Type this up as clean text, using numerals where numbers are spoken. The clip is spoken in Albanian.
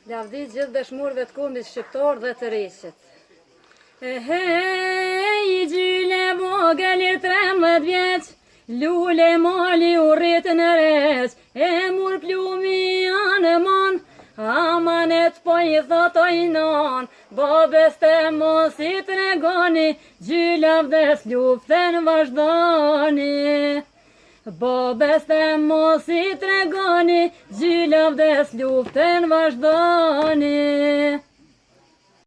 Lavdit gjithë dëshmorëve të kombit shqiptar dhe të rishit. Hej, gjyle vogël i 13 vjeç, lule mali u rritë në req, e mur plumi anë man, amanet po i thotoj non, babes të mos i tregoni, gjylavdes luftën vazhdoni. Babes të mos i tregoni, gjylavdes luftën vazhdoni.